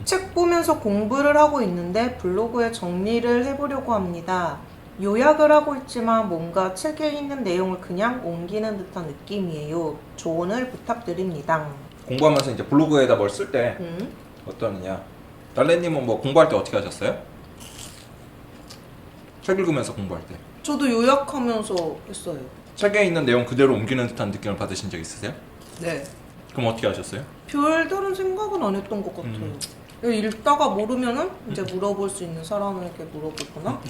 책 보면서 공부를 하고 있는데 블로그에 정리를 해보려고 합니다. 요약을 하고 있지만 뭔가 책에 있는 내용을 그냥 옮기는 듯한 느낌이에요. 조언을 부탁드립니다. 공부하면서 이제 블로그에다 뭘 쓸 때 어떠느냐. 달래님은 뭐 공부할 때 어떻게 하셨어요? 책 읽으면서 공부할 때 저도 요약하면서 했어요. 책에 있는 내용 그대로 옮기는 듯한 느낌을 받으신 적 있으세요? 네. 그럼 어떻게 하셨어요? 별다른 생각은 안 했던 것 같아요. 읽다가 모르면은 이제 물어볼 수 있는 사람에게 물어보거나.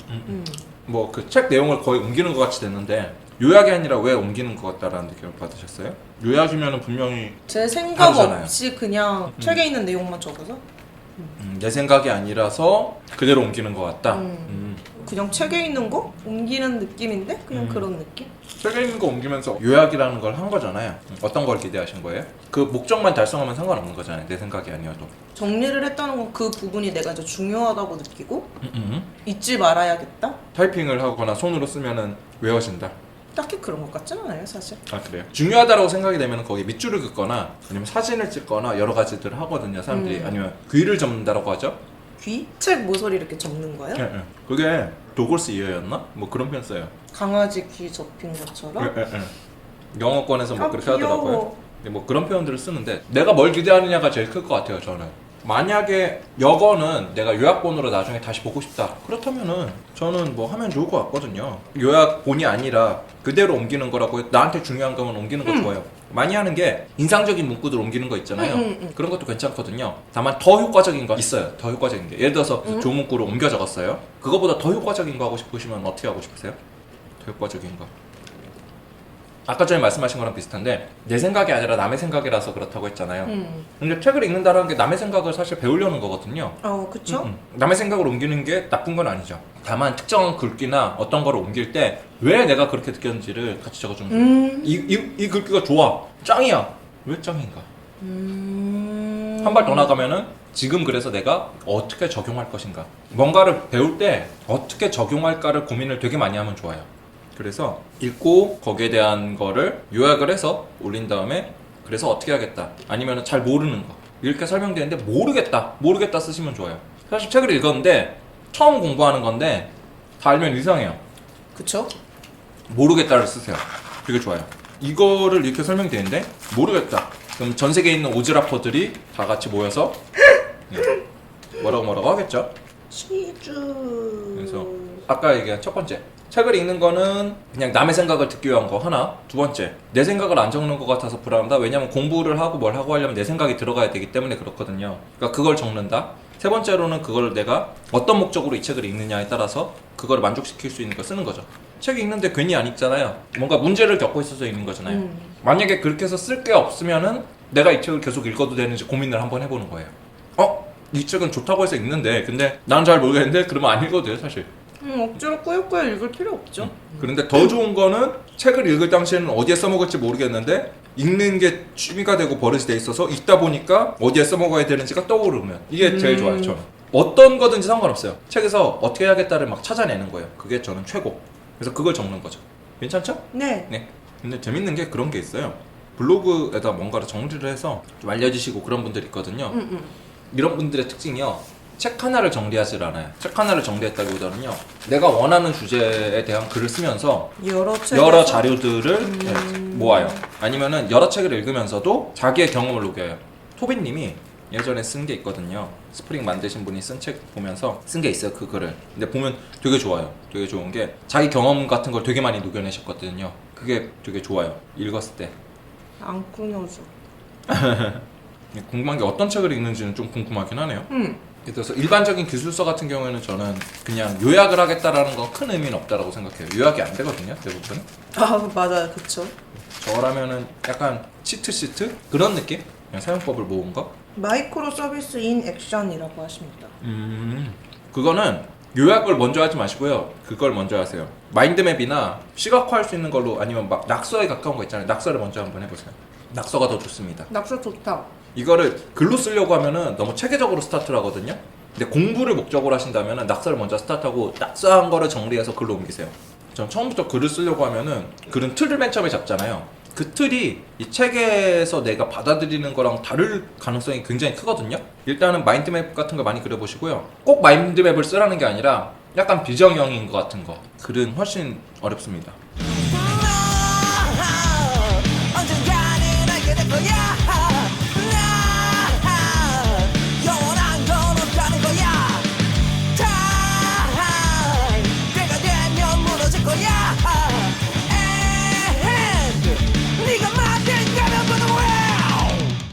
뭐 그 책 내용을 거의 옮기는 것 같이 됐는데 요약이 아니라 왜 옮기는 것 같다라는 느낌을 받으셨어요? 요약이면 분명히 제 생각 다르잖아요. 없이 그냥 책에 있는 내용만 적어서 내 생각이 아니라서 그대로 옮기는 것 같다. 그냥 책에 있는 거 옮기는 느낌인데 그냥 그런 느낌? 책에 있는 거 옮기면서 요약이라는 걸 한 거잖아요. 어떤 걸 기대하신 거예요? 그 목적만 달성하면 상관없는 거잖아요. 내 생각이 아니어도. 정리를 했다는 건 그 부분이 내가 이제 중요하다고 느끼고 잊지 말아야겠다? 타이핑을 하거나 손으로 쓰면은 외워진다. 딱히 그런 것 같지는 않아요 사실. 아 그래요? 중요하다고 생각이 되면 거기 밑줄을 긋거나 아니면 사진을 찍거나 여러 가지들을 하거든요. 사람들이 아니면 귀를 접는다라고 하죠. 귀? 책 모서리 이렇게 접는 거예요? 예. 그게 도글스 이어였나? 뭐 그런 편 써요. 강아지 귀 접힌 것처럼? 예. 영어권에서 뭐 아, 그렇게 귀여워. 하더라고요. 근데 뭐 그런 표현들을 쓰는데 내가 뭘 기대하느냐가 제일 클 것 같아요. 저는 만약에 여거는 내가 요약본으로 나중에 다시 보고 싶다 그렇다면은 저는 뭐 하면 좋을 것 같거든요. 요약본이 아니라 그대로 옮기는 거라고 해도 나한테 중요한 거면 옮기는 거 좋아요. 많이 하는 게 인상적인 문구들 옮기는 거 있잖아요. 그런 것도 괜찮거든요. 다만 더 효과적인 거 있어요. 더 효과적인 게 예를 들어서 좋은 문구로 옮겨 적었어요. 그거보다 더 효과적인 거 하고 싶으시면 어떻게 하고 싶으세요? 더 효과적인 거. 아까 전에 말씀하신 거랑 비슷한데 내 생각이 아니라 남의 생각이라서 그렇다고 했잖아요. 근데 책을 읽는다는 게 남의 생각을 사실 배우려는 거거든요. 그쵸? 남의 생각을 옮기는 게 나쁜 건 아니죠. 다만 특정한 글귀나 어떤 거를 옮길 때 왜 내가 그렇게 느꼈는지를 같이 적어주면 돼요. 이 글귀가 좋아. 짱이야. 왜 짱인가? 한 발 더 나가면은 지금 그래서 내가 어떻게 적용할 것인가. 뭔가를 배울 때 어떻게 적용할까를 고민을 되게 많이 하면 좋아요. 그래서 읽고 거기에 대한 거를 요약을 해서 올린 다음에 그래서 어떻게 하겠다 아니면 잘 모르는 거 이렇게 설명되는데 모르겠다 쓰시면 좋아요. 사실 책을 읽었는데 처음 공부하는 건데 다 알면 이상해요. 그쵸? 모르겠다를 쓰세요. 되게 좋아요. 이거를 이렇게 설명되는데 모르겠다 그럼 전 세계에 있는 오지라퍼들이 다 같이 모여서 뭐라고 하겠죠. 치즈. 그래서 아까 얘기한 첫 번째 책을 읽는 거는 그냥 남의 생각을 듣기 위한 거 하나. 두 번째, 내 생각을 안 적는 것 같아서 불안하다. 왜냐면 공부를 하고 뭘 하고 하려면 내 생각이 들어가야 되기 때문에 그렇거든요. 그러니까 그걸 적는다. 세 번째로는 그걸 내가 어떤 목적으로 이 책을 읽느냐에 따라서 그걸 만족시킬 수 있는 걸 쓰는 거죠. 책 읽는데 괜히 안 읽잖아요. 뭔가 문제를 겪고 있어서 읽는 거잖아요. 만약에 그렇게 해서 쓸 게 없으면은 내가 이 책을 계속 읽어도 되는지 고민을 한번 해보는 거예요. 이 책은 좋다고 해서 읽는데 근데 난 잘 모르겠는데 그러면 안 읽어도 돼요 사실. 억지로 꾸역꾸역 읽을 필요 없죠. 그런데 더 좋은 거는 책을 읽을 당시에는 어디에 써먹을지 모르겠는데 읽는 게 취미가 되고 버릇이 돼 있어서 읽다 보니까 어디에 써먹어야 되는지가 떠오르면 이게 제일 좋아요. 저는 어떤 거든지 상관없어요. 책에서 어떻게 해야겠다를 막 찾아내는 거예요. 그게 저는 최고. 그래서 그걸 적는 거죠. 괜찮죠? 네. 근데 재밌는 게 그런 게 있어요. 블로그에다 뭔가를 정리를 해서 좀 알려주시고 그런 분들이 있거든요. 이런 분들의 특징이요. 책 하나를 정리하질 않아요. 책 하나를 정리했다기보다는요. 내가 원하는 주제에 대한 글을 쓰면서 여러 자료들을 모아요. 아니면은 여러 책을 읽으면서도 자기의 경험을 녹여요. 토비님이 예전에 쓴 게 있거든요. 스프링 만드신 분이 쓴 책 보면서 쓴 게 있어요. 그 글을. 근데 보면 되게 좋아요. 되게 좋은 게 자기 경험 같은 걸 되게 많이 녹여내셨거든요. 그게 되게 좋아요. 읽었을 때. 안 끊어져. 궁금한 게 어떤 책을 읽는지는 좀 궁금하긴 하네요. 그래서 일반적인 기술서 같은 경우에는 저는 그냥 요약을 하겠다라는 건 큰 의미는 없다라고 생각해요. 요약이 안 되거든요, 대부분. 맞아요, 그쵸. 저라면은 약간 치트시트? 그런 느낌? 그냥 사용법을 모은 거? 마이크로 서비스 인 액션이라고 하십니다. 그거는 요약을 먼저 하지 마시고요. 그걸 먼저 하세요. 마인드맵이나 시각화할 수 있는 걸로 아니면 막 낙서에 가까운 거 있잖아요. 낙서를 먼저 한번 해보세요. 낙서가 더 좋습니다. 낙서 좋다. 이거를 글로 쓰려고 하면은 너무 체계적으로 스타트를 하거든요. 근데 공부를 목적으로 하신다면은 낙서를 먼저 스타트하고 낙서한 거를 정리해서 글로 옮기세요. 전 처음부터 글을 쓰려고 하면은 글은 틀을 맨 처음에 잡잖아요. 그 틀이 이 책에서 내가 받아들이는 거랑 다를 가능성이 굉장히 크거든요. 일단은 마인드맵 같은 거 많이 그려보시고요. 꼭 마인드맵을 쓰라는 게 아니라 약간 비정형인 것 같은 거, 글은 훨씬 어렵습니다.